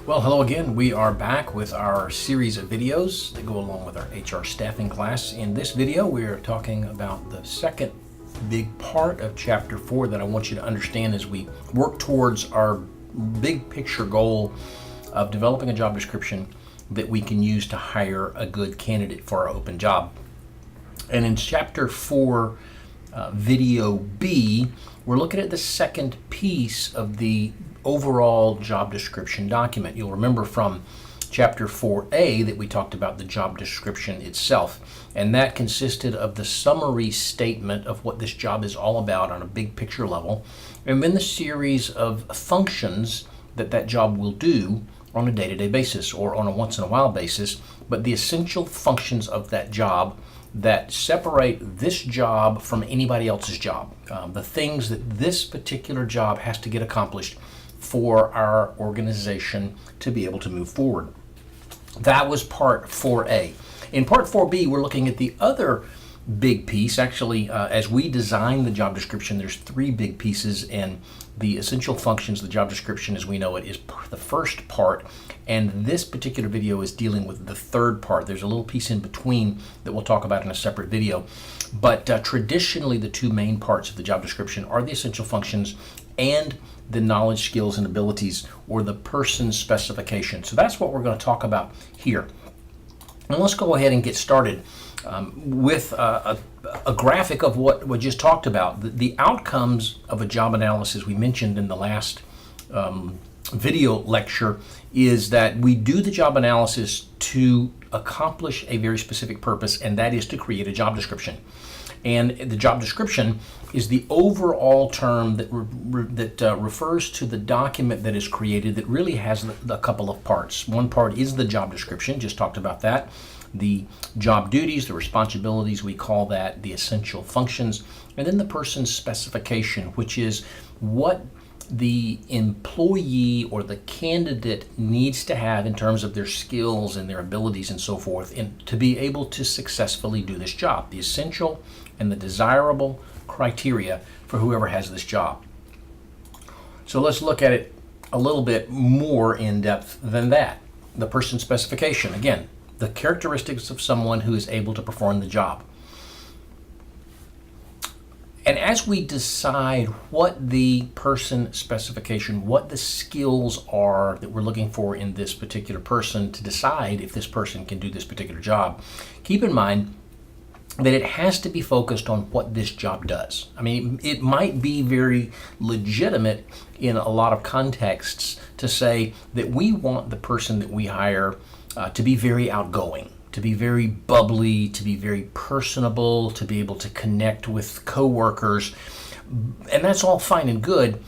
Well, hello again. We are back with our series of videos that go along with our HR staffing class. In this video, we are talking about the second big part of Chapter 4 that I want you to understand as we work towards our big picture goal of developing a job description that we can use to hire a good candidate for our open job. And in Chapter 4, Video B, we're looking at the second piece of the overall job description document. You'll remember from Chapter 4A that we talked about the job description itself, and that consisted of the summary statement of what this job is all about on a big picture level, and then the series of functions that job will do on a day-to-day basis or on a once-in-a-while basis, but the essential functions of that job that separate this job from anybody else's job, the things that this particular job has to get accomplished for our organization to be able to move forward. That was part 4A. In part 4B, we're looking at the other big piece. Actually, as we design the job description, there's three big pieces, and the essential functions of the job description as we know it is the first part, and this particular video is dealing with the third part. There's a little piece in between that we'll talk about in a separate video, but traditionally the two main parts of the job description are the essential functions and the knowledge, skills, and abilities, or the person's specification. So that's what we're going to talk about here. And let's go ahead and get started with a graphic of what we just talked about. The outcomes of a job analysis we mentioned in the last video lecture is that we do the job analysis to accomplish a very specific purpose, and that is to create a job description. And the job description is the overall term that refers to the document that is created that really has a couple of parts. One part is the job description, just talked about that. The job duties, the responsibilities, we call that the essential functions. And then the person's specification, which is what the employee or the candidate needs to have in terms of their skills and their abilities and so forth, and to be able to successfully do this job. The essential and the desirable criteria for whoever has this job. So let's look at it a little bit more in depth than that. The person's specification, again, the characteristics of someone who is able to perform the job. And as we decide what the person specification, what the skills are that we're looking for in this particular person to decide if this person can do this particular job, keep in mind that it has to be focused on what this job does. I mean, it might be very legitimate in a lot of contexts to say that we want the person that we hire to be very outgoing, to be very bubbly, to be very personable, to be able to connect with coworkers. And that's all fine and good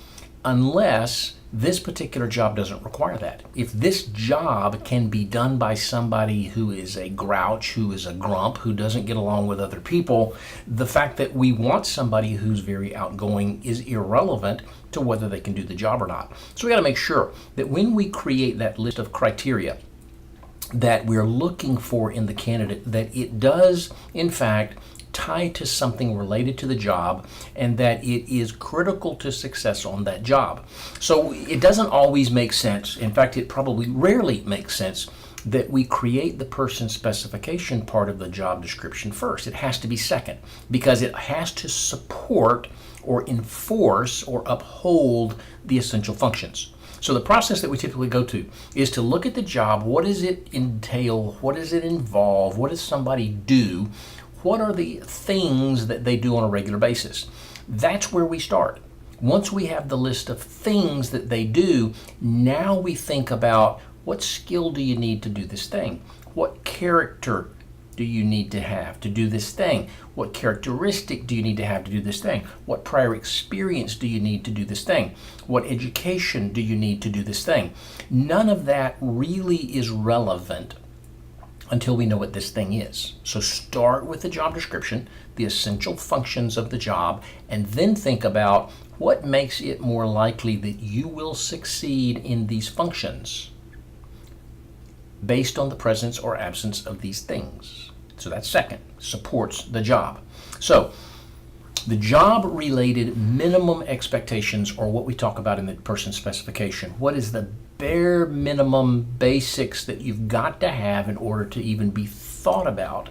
unless this particular job doesn't require that. If this job can be done by somebody who is a grouch, who is a grump, who doesn't get along with other people, the fact that we want somebody who's very outgoing is irrelevant to whether they can do the job or not. So we got to make sure that when we create that list of criteria that we're looking for in the candidate, that it does, in fact, tie to something related to the job, and that it is critical to success on that job. So it doesn't always make sense. In fact, it probably rarely makes sense that we create the person's specification part of the job description first. It has to be second, because it has to support or enforce or uphold the essential functions. So the process that we typically go to is to look at the job. What does it entail? What does it involve? What does somebody do? What are the things that they do on a regular basis? That's where we start. Once we have the list of things that they do, now we think about what skill do you need to do this thing? What character do you need to have to do this thing? What characteristic do you need to have to do this thing? What prior experience do you need to do this thing? What education do you need to do this thing? None of that really is relevant until we know what this thing is. So start with the job description, the essential functions of the job, and then think about what makes it more likely that you will succeed in these functions based on the presence or absence of these things. So that's second, supports the job. So The job-related minimum expectations are what we talk about in the person specification. What is the bare minimum basics that you've got to have in order to even be thought about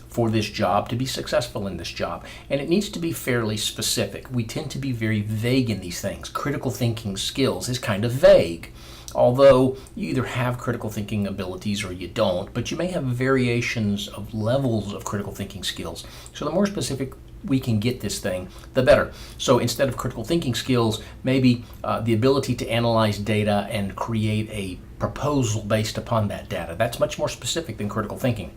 for this job, to be successful in this job? And it needs to be fairly specific. We tend to be very vague in these things. Critical thinking skills is kind of vague. Although you either have critical thinking abilities or you don't, but you may have variations of levels of critical thinking skills. So the more specific we can get this thing, the better. So instead of critical thinking skills, maybe the ability to analyze data and create a proposal based upon that data. That's much more specific than critical thinking.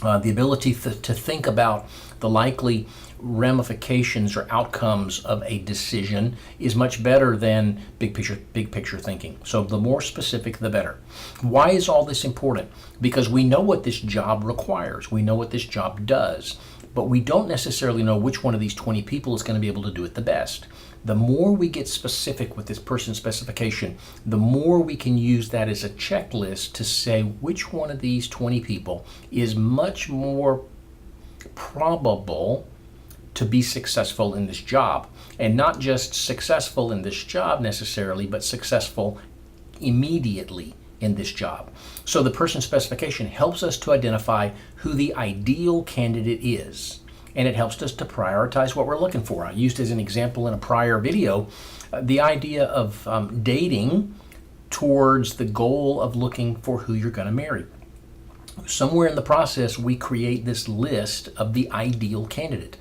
The ability to think about the likely ramifications or outcomes of a decision is much better than big picture thinking. So the more specific, the better. Why is all this important? Because we know what this job requires. We know what this job does, but we don't necessarily know which one of these 20 people is going to be able to do it the best. The more we get specific with this person specification, the more we can use that as a checklist to say which one of these 20 people is much more probable to be successful in this job. And not just successful in this job necessarily, but successful immediately in this job. So the person specification helps us to identify who the ideal candidate is. And it helps us to prioritize what we're looking for. I used as an example in a prior video the idea of dating towards the goal of looking for who you're going to marry. Somewhere in the process, we create this list of the ideal candidate.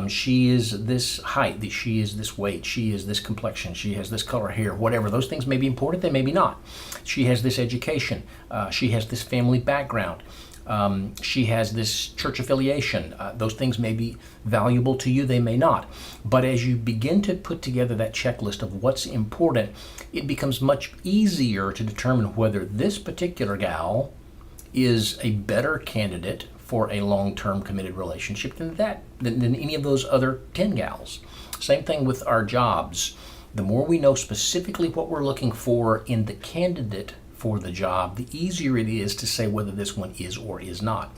She is this height, she is this weight, she is this complexion, she has this color hair, whatever. Those things may be important, they may be not. She has this education, she has this family background. She has this church affiliation. Those things may be valuable to you, they may not. But as you begin to put together that checklist of what's important, it becomes much easier to determine whether this particular gal is a better candidate for a long-term committed relationship than any of those other 10 gals. Same thing with our jobs. The more we know specifically what we're looking for in the candidate for the job, the easier it is to say whether this one is or is not.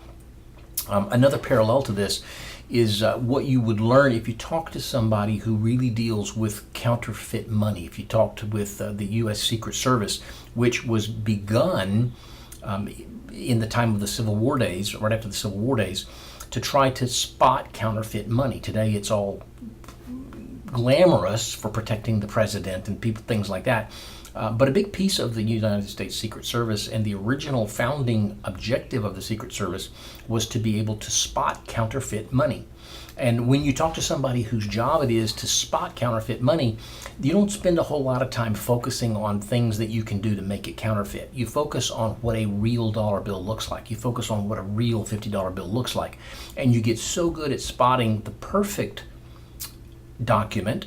Another parallel to this is what you would learn if you talk to somebody who really deals with counterfeit money. If you talked with the U.S. Secret Service, which was begun in the time of the Civil War days, right after the Civil War days, to try to spot counterfeit money. Today it's all glamorous for protecting the president and people, things like that. But a big piece of the United States Secret Service and the original founding objective of the Secret Service was to be able to spot counterfeit money. And when you talk to somebody whose job it is to spot counterfeit money, you don't spend a whole lot of time focusing on things that you can do to make it counterfeit. You focus on what a real dollar bill looks like. You focus on what a real $50 bill looks like. And you get so good at spotting the perfect document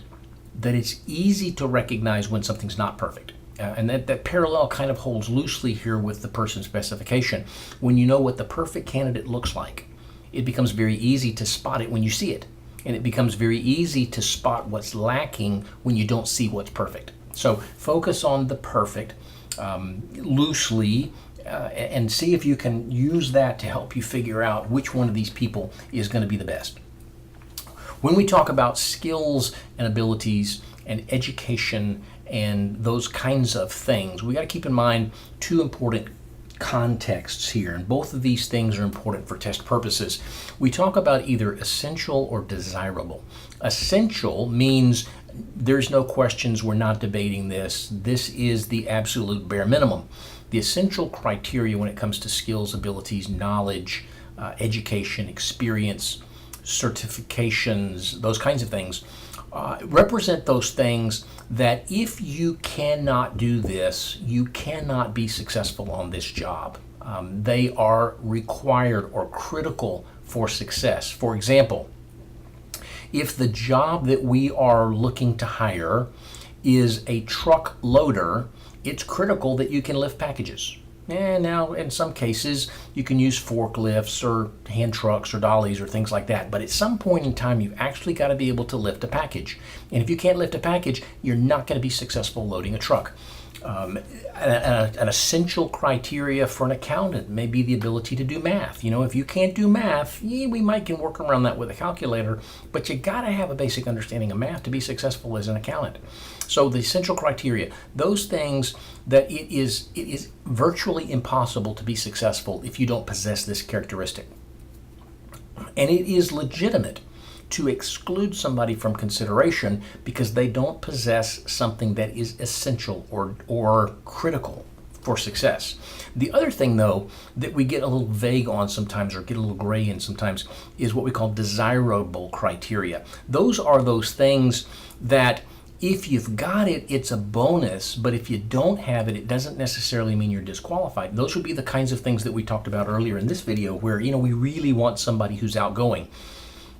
that it's easy to recognize when something's not perfect. And that parallel kind of holds loosely here with the person specification. When you know what the perfect candidate looks like, it becomes very easy to spot it when you see it. And it becomes very easy to spot what's lacking when you don't see what's perfect. So focus on the perfect loosely and see if you can use that to help you figure out which one of these people is going to be the best. When we talk about skills and abilities and education and those kinds of things, we got to keep in mind two important contexts here, and both of these things are important for test purposes. We talk about either essential or desirable. Essential means there's no questions, we're not debating this. This is the absolute bare minimum. The essential criteria when it comes to skills, abilities, knowledge, education, experience, certifications, those kinds of things, represent those things that if you cannot do this, you cannot be successful on this job. They are required or critical for success. For example, if the job that we are looking to hire is a truck loader, it's critical that you can lift packages. And now, in some cases, you can use forklifts or hand trucks or dollies or things like that. But at some point in time, you've actually got to be able to lift a package. And if you can't lift a package, you're not going to be successful loading a truck. An essential criteria for an accountant may be the ability to do math. If you can't do math, we might can work around that with a calculator, but you got to have a basic understanding of math to be successful as an accountant. So the essential criteria, those things that it is virtually impossible to be successful if you don't possess this characteristic. And it is legitimate to exclude somebody from consideration because they don't possess something that is essential or critical for success. The other thing, though, that we get a little vague on sometimes or get a little gray in sometimes is what we call desirable criteria. Those are those things that if you've got it, it's a bonus, but if you don't have it, it doesn't necessarily mean you're disqualified. Those would be the kinds of things that we talked about earlier in this video where, we really want somebody who's outgoing.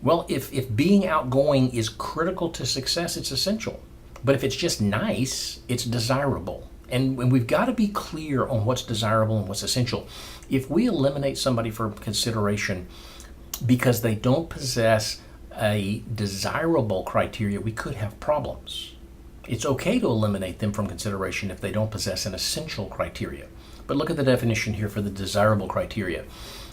Well, if being outgoing is critical to success, it's essential. But if it's just nice, it's desirable. And we've got to be clear on what's desirable and what's essential. If we eliminate somebody from consideration because they don't possess a desirable criteria, we could have problems. It's okay to eliminate them from consideration if they don't possess an essential criteria. But look at the definition here for the desirable criteria.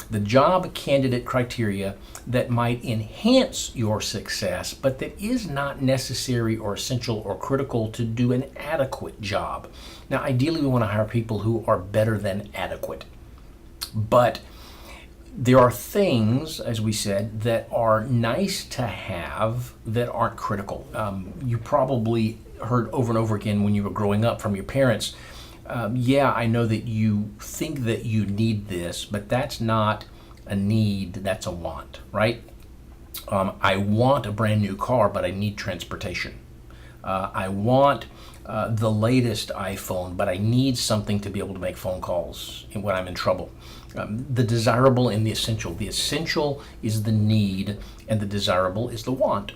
The job candidate criteria that might enhance your success, but that is not necessary or essential or critical to do an adequate job. Now, ideally, we want to hire people who are better than adequate. But there are things, as we said, that are nice to have that aren't critical. You probably heard over and over again when you were growing up from your parents, I know that you think that you need this, but that's not a need, that's a want, right? I want a brand new car, but I need transportation. I want the latest iPhone, but I need something to be able to make phone calls when I'm in trouble. The desirable and the essential. The essential is the need, and the desirable is the want.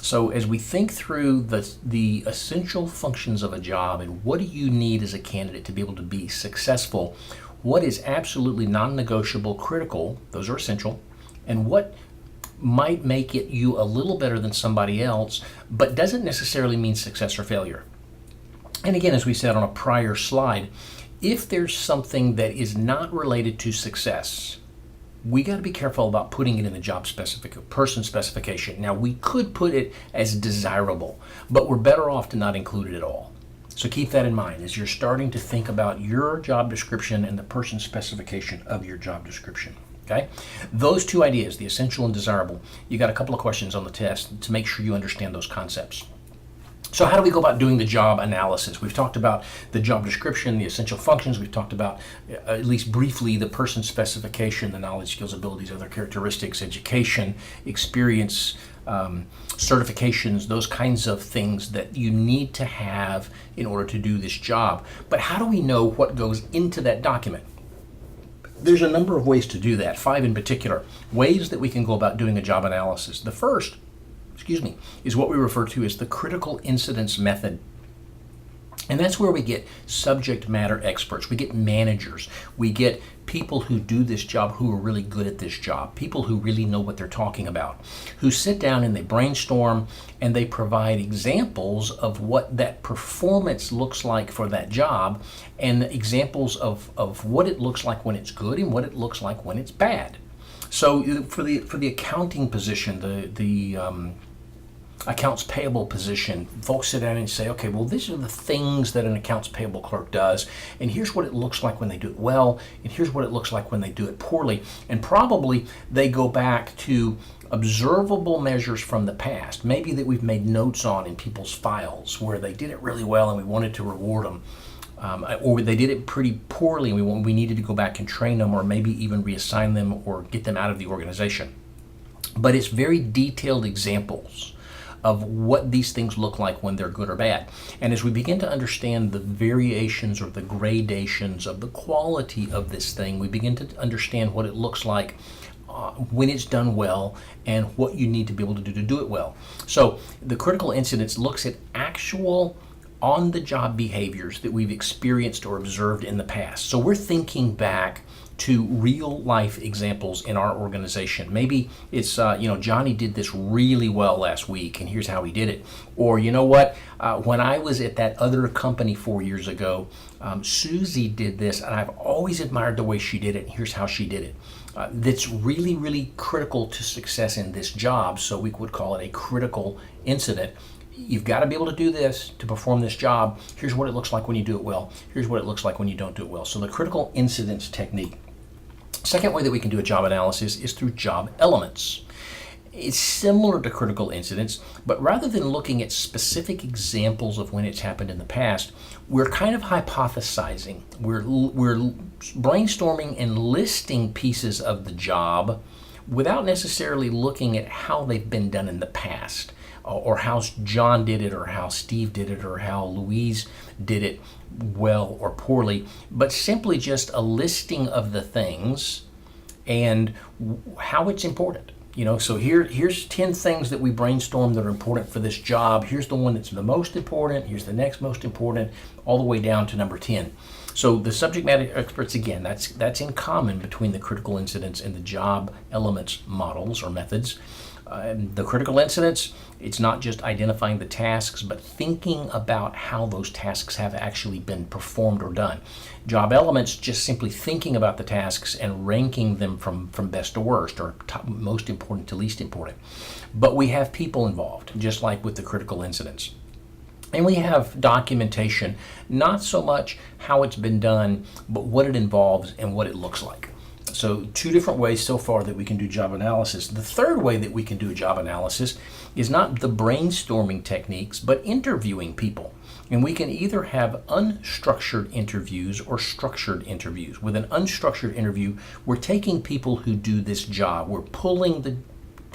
So as we think through the essential functions of a job and what do you need as a candidate to be able to be successful, what is absolutely non-negotiable, critical, those are essential, and what might make it you a little better than somebody else, but doesn't necessarily mean success or failure. And again, as we said on a prior slide, if there's something that is not related to success, we got to be careful about putting it in the job person specification. Now, we could put it as desirable, but we're better off to not include it at all. So keep that in mind as you're starting to think about your job description and the person specification of your job description. Okay? Those two ideas, the essential and desirable, you got a couple of questions on the test to make sure you understand those concepts. So how do we go about doing the job analysis? We've talked about the job description, the essential functions. We've talked about, at least briefly, the person specification, the knowledge, skills, abilities, other characteristics, education, experience, certifications, those kinds of things that you need to have in order to do this job. But how do we know what goes into that document? There's a number of ways to do that, 5 in particular, ways that we can go about doing a job analysis. The first is what we refer to as the critical incidence method. And that's where we get subject matter experts, we get managers, we get people who do this job who are really good at this job, people who really know what they're talking about, who sit down and they brainstorm and they provide examples of what that performance looks like for that job and examples of what it looks like when it's good and what it looks like when it's bad. So for the accounting position, the accounts payable position, folks sit down and say, okay, well, these are the things that an accounts payable clerk does, and here's what it looks like when they do it well, and here's what it looks like when they do it poorly. And probably they go back to observable measures from the past, maybe that we've made notes on in people's files where they did it really well and we wanted to reward them. Or they did it pretty poorly and we needed to go back and train them or maybe even reassign them or get them out of the organization. But it's very detailed examples of what these things look like when they're good or bad. And as we begin to understand the variations or the gradations of the quality of this thing, we begin to understand what it looks like when it's done well and what you need to be able to do it well. So the critical incidence looks at actual on-the-job behaviors that we've experienced or observed in the past. So we're thinking back to real life examples in our organization. Maybe it's, Johnny did this really well last week and here's how he did it. Or, you know what, when I was at that other company 4 years ago, Susie did this and I've always admired the way she did it and here's how she did it. That's really, really critical to success in this job. So we would call it a critical incident. You've got to be able to do this to perform this job. Here's what it looks like when you do it well. Here's what it looks like when you don't do it well. So the critical incidents technique. Second way that we can do a job analysis is through job elements. It's similar to critical incidents, but rather than looking at specific examples of when it's happened in the past, we're kind of hypothesizing. We're brainstorming and listing pieces of the job without necessarily looking at how they've been done in the past, or how John did it, or how Steve did it, or how Louise did it well or poorly, but simply just a listing of the things and how it's important. So here's 10 things that we brainstormed that are important for this job. Here's the one that's the most important. Here's the next most important, all the way down to number 10. So the subject matter experts, again, that's in common between the critical incidents and the job elements models or methods. The critical incidents, it's not just identifying the tasks, but thinking about how those tasks have actually been performed or done. Job elements, just simply thinking about the tasks and ranking them from best to worst, or most important to least important. But we have people involved, just like with the critical incidents. And we have documentation, not so much how it's been done, but what it involves and what it looks like. So 2 different ways so far that we can do job analysis. The third way that we can do a job analysis is not the brainstorming techniques, but interviewing people. And we can either have unstructured interviews or structured interviews. With an unstructured interview, we're taking people who do this job. We're pulling the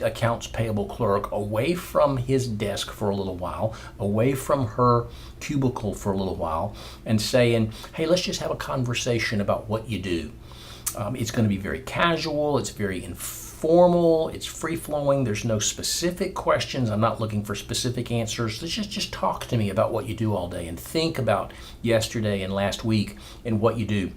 accounts payable clerk away from his desk for a little while, away from her cubicle for a little while, and saying, hey, let's just have a conversation about what you do. It's going to be very casual, it's very informal, it's free-flowing, there's no specific questions, I'm not looking for specific answers. Let's just talk to me about what you do all day and think about yesterday and last week and what you do.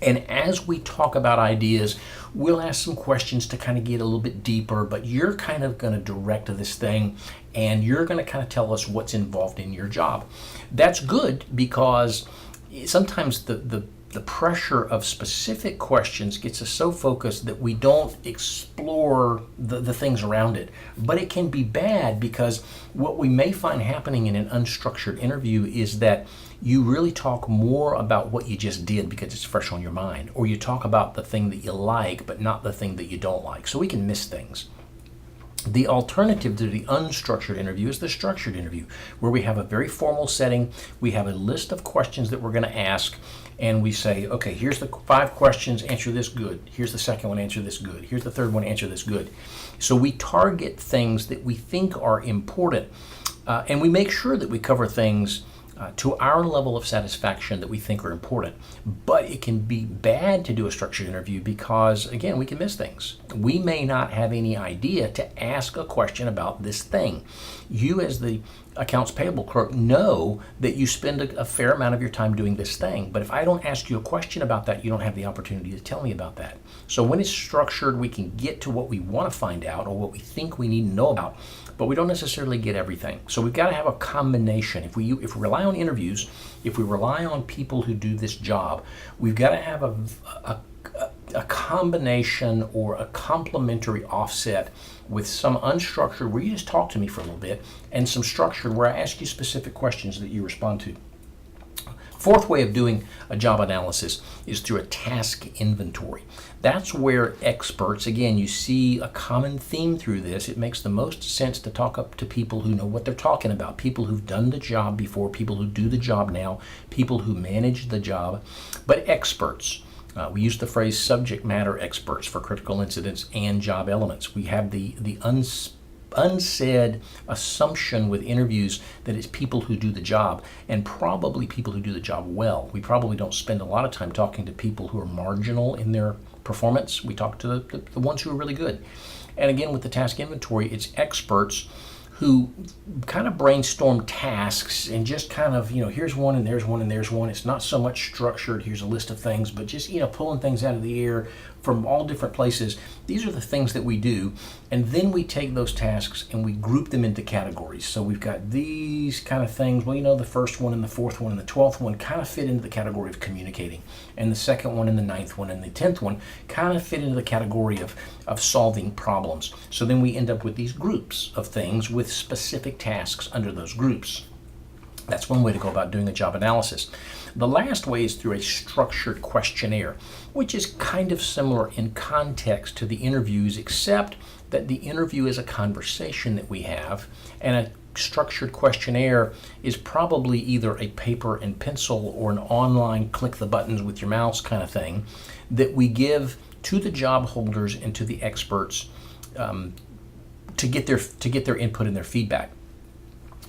And as we talk about ideas, we'll ask some questions to kind of get a little bit deeper, but you're kind of going to direct this thing and you're going to kind of tell us what's involved in your job. That's good because sometimes the pressure of specific questions gets us so focused that we don't explore the things around it. But it can be bad because what we may find happening in an unstructured interview is that you really talk more about what you just did because it's fresh on your mind, or you talk about the thing that you like but not the thing that you don't like. So we can miss things. The alternative to the unstructured interview is the structured interview, where we have a very formal setting. We have a list of questions that we're going to ask, and we say, okay, here's the 5 questions, answer this good. Here's the second one, answer this good. Here's the third one, answer this good. So we target things that we think are important, and we make sure that we cover things to our level of satisfaction that we think are important. But it can be bad to do a structured interview because, again, we can miss things. We may not have any idea to ask a question about this thing. You, as the accounts payable clerk, know that you spend a fair amount of your time doing this thing. But if I don't ask you a question about that, you don't have the opportunity to tell me about that. So when it's structured, we can get to what we want to find out or what we think we need to know about, but we don't necessarily get everything. So we've got to have a combination. If we rely on interviews, if we rely on people who do this job, we've got to have a combination or a complementary offset with some unstructured where you just talk to me for a little bit, and some structured where I ask you specific questions that you respond to. Fourth way of doing a job analysis is through a task inventory. That's where experts, again, you see a common theme through this. It makes the most sense to talk up to people who know what they're talking about, people who've done the job before, people who do the job now, people who manage the job, but experts. We use the phrase subject matter experts for critical incidents and job elements. We have the unsaid assumption with interviews that it's people who do the job, and probably people who do the job well. We probably don't spend a lot of time talking to people who are marginal in their performance. We talk to the ones who are really good. And again, with the task inventory, it's experts who kind of brainstorm tasks and just kind of, here's one and there's one and there's one. It's not so much structured, here's a list of things, but just, pulling things out of the air from all different places. These are the things that we do. And then we take those tasks and we group them into categories. So we've got these kind of things. Well, the first one and the fourth one and the 12th one kind of fit into the category of communicating. And the second one and the 9th one and the 10th one kind of fit into the category of solving problems. So then we end up with these groups of things with specific tasks under those groups. That's one way to go about doing a job analysis. The last way is through a structured questionnaire, which is kind of similar in context to the interviews, except that the interview is a conversation that we have, and a structured questionnaire is probably either a paper and pencil or an online click the buttons with your mouse kind of thing that we give to the job holders and to the experts to get their input and their feedback.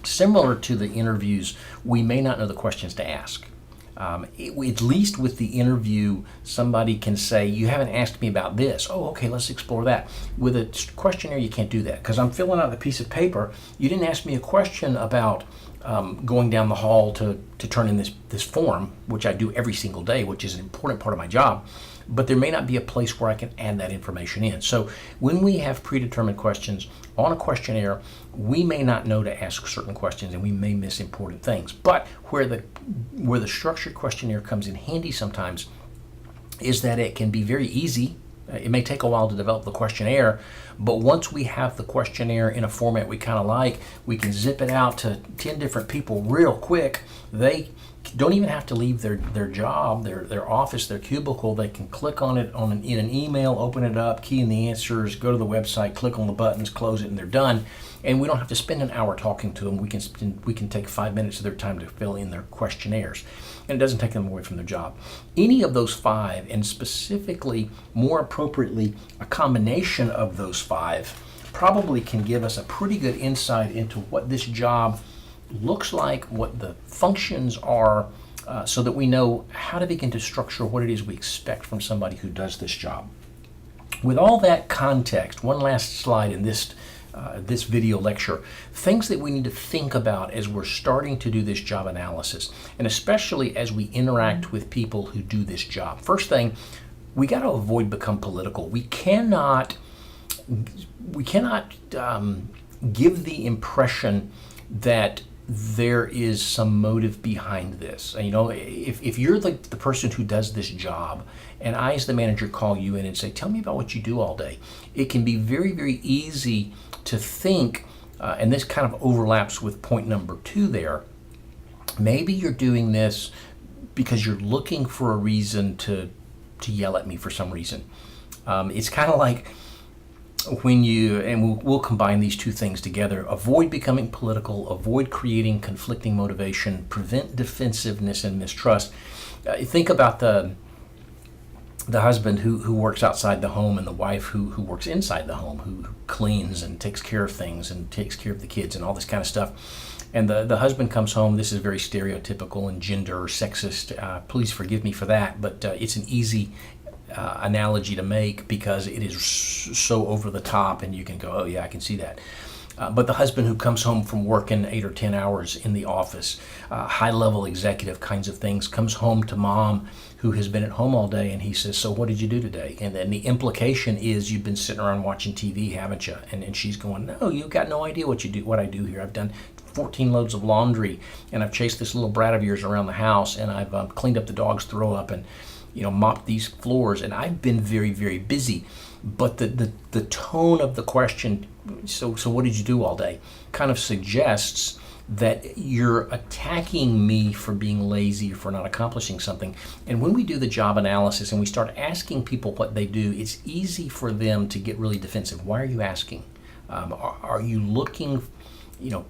Similar to the interviews, we may not know the questions to ask. At least with the interview, somebody can say, you haven't asked me about this. Oh, okay, let's explore that. With a questionnaire, you can't do that because I'm filling out a piece of paper. You didn't ask me a question about going down the hall to turn in this form, which I do every single day, which is an important part of my job. But there may not be a place where I can add that information in. So when we have predetermined questions on a questionnaire, we may not know to ask certain questions and we may miss important things. But where the structured questionnaire comes in handy sometimes is that it can be very easy. It may take a while to develop the questionnaire, but once we have the questionnaire in a format we kind of like, we can zip it out to 10 different people real quick. They don't even have to leave their job, their office, their cubicle. They can click on it in an email, open it up, key in the answers, go to the website, click on the buttons, close it, and they're done. And we don't have to spend an hour talking to them. We can take 5 minutes of their time to fill in their questionnaires, and it doesn't take them away from their job. Any of those 5, and specifically, more appropriately, a combination of those 5, probably can give us a pretty good insight into what this job looks like, what the functions are, so that we know how to begin to structure what it is we expect from somebody who does this job. With all that context, one last slide in this video lecture, things that we need to think about as we're starting to do this job analysis, and especially as we interact with people who do this job. First thing, we got to avoid become political. We cannot give the impression that there is some motive behind this. If you're the person who does this job, and I as the manager call you in and say, tell me about what you do all day, it can be very, very easy to think, and this kind of overlaps with point number 2 there, maybe you're doing this because you're looking for a reason to yell at me for some reason. It's kind of like when we'll combine these two things together: avoid becoming political, avoid creating conflicting motivation, prevent defensiveness and mistrust. Think about the husband who works outside the home, and the wife who works inside the home, who cleans and takes care of things and takes care of the kids and all this kind of stuff. And the husband comes home. This is very stereotypical and gender or sexist. Please forgive me for that, but it's an easy analogy to make because it is so over the top, and you can go, oh yeah, I can see that. But the husband who comes home from working 8 or 10 hours in the office, high-level executive kinds of things, comes home to mom who has been at home all day, and he says, so what did you do today? And then the implication is, you've been sitting around watching TV, haven't you? And she's going, no, you've got no idea what I do here. I've done 14 loads of laundry, and I've chased this little brat of yours around the house, and I've cleaned up the dog's throw up, and mopped these floors, and I've been very, very busy. But the tone of the question, so what did you do all day, kind of suggests that you're attacking me for being lazy, for not accomplishing something. And when we do the job analysis and we start asking people what they do, it's easy for them to get really defensive. Why are you asking? Are you looking?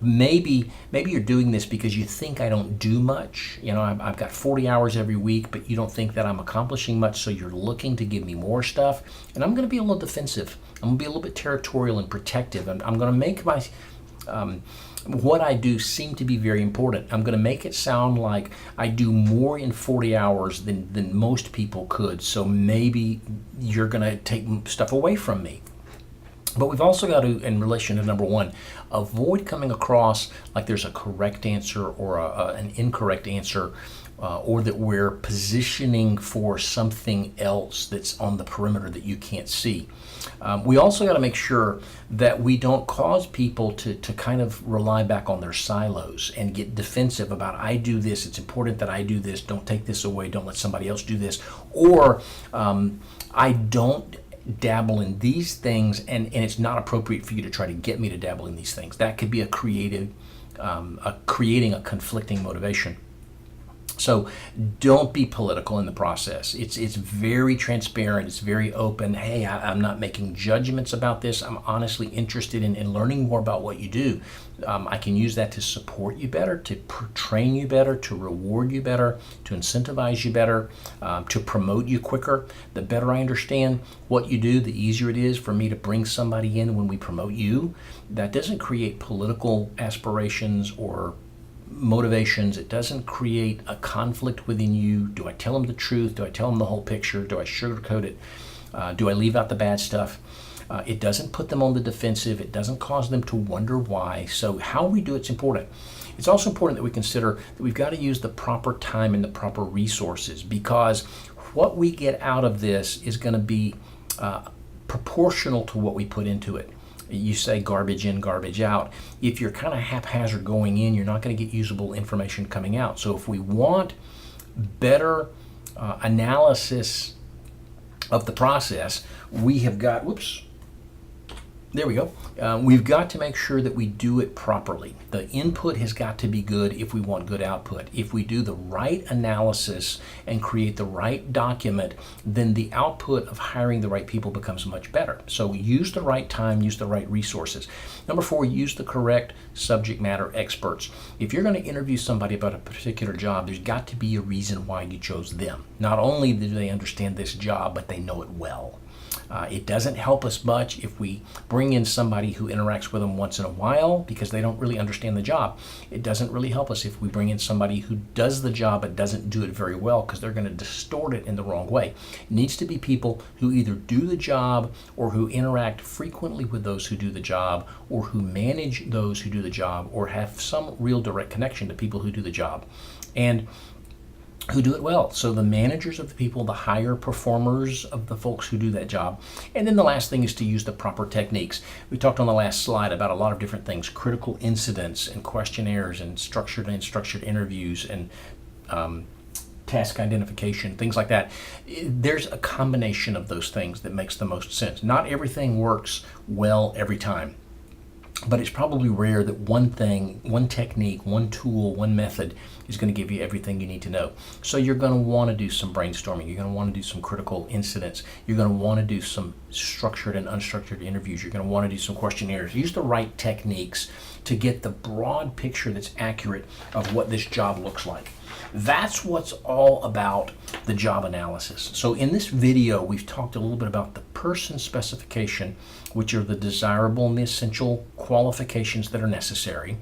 Maybe you're doing this because you think I don't do much. I've got 40 hours every week, but you don't think that I'm accomplishing much, so you're looking to give me more stuff. And I'm going to be a little defensive. I'm going to be a little bit territorial and protective. I'm going to make my what I do seem to be very important. I'm going to make it sound like I do more in 40 hours than most people could, so maybe you're going to take stuff away from me. But we've also got to, in relation to number one, avoid coming across like there's a correct answer or an incorrect answer, or that we're positioning for something else that's on the perimeter that you can't see. We also got to make sure that we don't cause people to kind of rely back on their silos and get defensive about, I do this, it's important that I do this, don't take this away, don't let somebody else do this, or I don't dabble in these things, and it's not appropriate for you to try to get me to dabble in these things. That could be a creating a conflicting motivation. So don't be political in the process. It's very transparent. It's very open. Hey, I'm not making judgments about this. I'm honestly interested in learning more about what you do. I can use that to support you better, to train you better, to reward you better, to incentivize you better, to promote you quicker. The better I understand what you do, the easier it is for me to bring somebody in when we promote you. That doesn't create political aspirations or motivations. It doesn't create a conflict within you. Do I tell them the truth? Do I tell them the whole picture? Do I sugarcoat it? Do I leave out the bad stuff? It doesn't put them on the defensive. It doesn't cause them to wonder why. So how we do it's important. It's also important that we consider that we've got to use the proper time and the proper resources, because what we get out of this is going to be proportional to what we put into it. You say garbage in, garbage out. If you're kind of haphazard going in, you're not going to get usable information coming out. So if we want better analysis of the process, we have got, there we go. We've got to make sure that we do it properly. The input has got to be good if we want good output. If we do the right analysis and create the right document, then the output of hiring the right people becomes much better. So use the right time, use the right resources. Number 4, use the correct subject matter experts. If you're going to interview somebody about a particular job, there's got to be a reason why you chose them. Not only do they understand this job, but they know it well. It doesn't help us much if we bring in somebody who interacts with them once in a while because they don't really understand the job. It doesn't really help us if we bring in somebody who does the job but doesn't do it very well, because they're going to distort it in the wrong way. It needs to be people who either do the job or who interact frequently with those who do the job, or who manage those who do the job, or have some real direct connection to people who do the job, and who do it well. So the managers of the people, the higher performers of the folks who do that job. And then the last thing is to use the proper techniques. We talked on the last slide about a lot of different things: critical incidents and questionnaires and structured and unstructured interviews and task identification, things like that. There's a combination of those things that makes the most sense. Not everything works well every time, but it's probably rare that one thing, one technique, one tool, one method is going to give you everything you need to know. So you're going to want to do some brainstorming. You're going to want to do some critical incidents. You're going to want to do some structured and unstructured interviews. You're going to want to do some questionnaires. Use the right techniques to get the broad picture that's accurate of what this job looks like. That's what's all about the job analysis. So in this video, we've talked a little bit about the person specification, which are the desirable and the essential qualifications that are necessary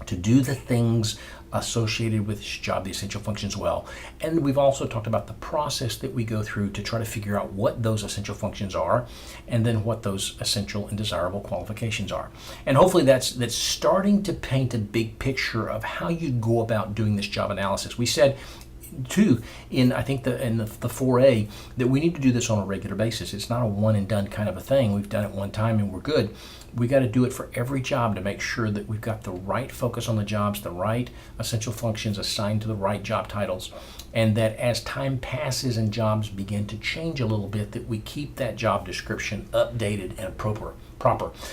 to do the things associated with this job, the essential functions well. And we've also talked about the process that we go through to try to figure out what those essential functions are, and then what those essential and desirable qualifications are. And hopefully that's starting to paint a big picture of how you go about doing this job analysis. We said too, in I think the 4A, that we need to do this on a regular basis. It's not a one and done kind of a thing. We've done it one time and we're good. We got to do it for every job to make sure that we've got the right focus on the jobs, the right essential functions assigned to the right job titles, and that as time passes and jobs begin to change a little bit, that we keep that job description updated and proper.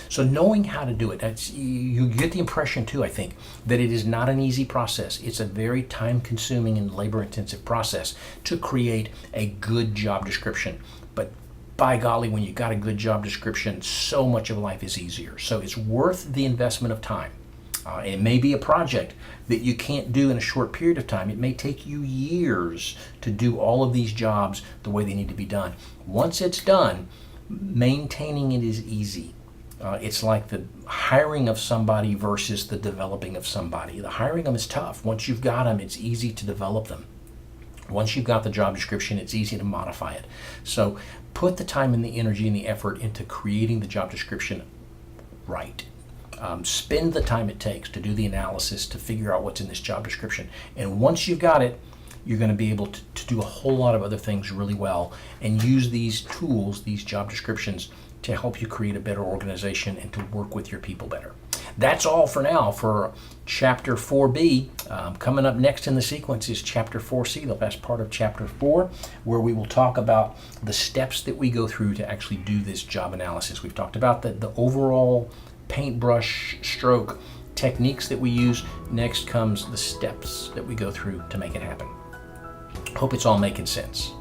So knowing how to do it, you get the impression too, I think, that it is not an easy process. It's a very time-consuming and labor-intensive process to create a good job description. But by golly, when you got a good job description, so much of life is easier. So it's worth the investment of time. It may be a project that you can't do in a short period of time. It may take you years to do all of these jobs the way they need to be done. Once it's done, maintaining it is easy. It's like the hiring of somebody versus the developing of somebody. The hiring them is tough. Once you've got them, it's easy to develop them. Once you've got the job description, it's easy to modify it. So put the time and the energy and the effort into creating the job description right. Spend the time it takes to do the analysis to figure out what's in this job description. And once you've got it, you're going to be able to do a whole lot of other things really well and use these tools, these job descriptions, to help you create a better organization and to work with your people better. That's all for now for Chapter 4B. Coming up next in the sequence is Chapter 4C, the last part of Chapter 4, where we will talk about the steps that we go through to actually do this job analysis. We've talked about the overall paintbrush stroke techniques that we use. Next comes the steps that we go through to make it happen. Hope it's all making sense.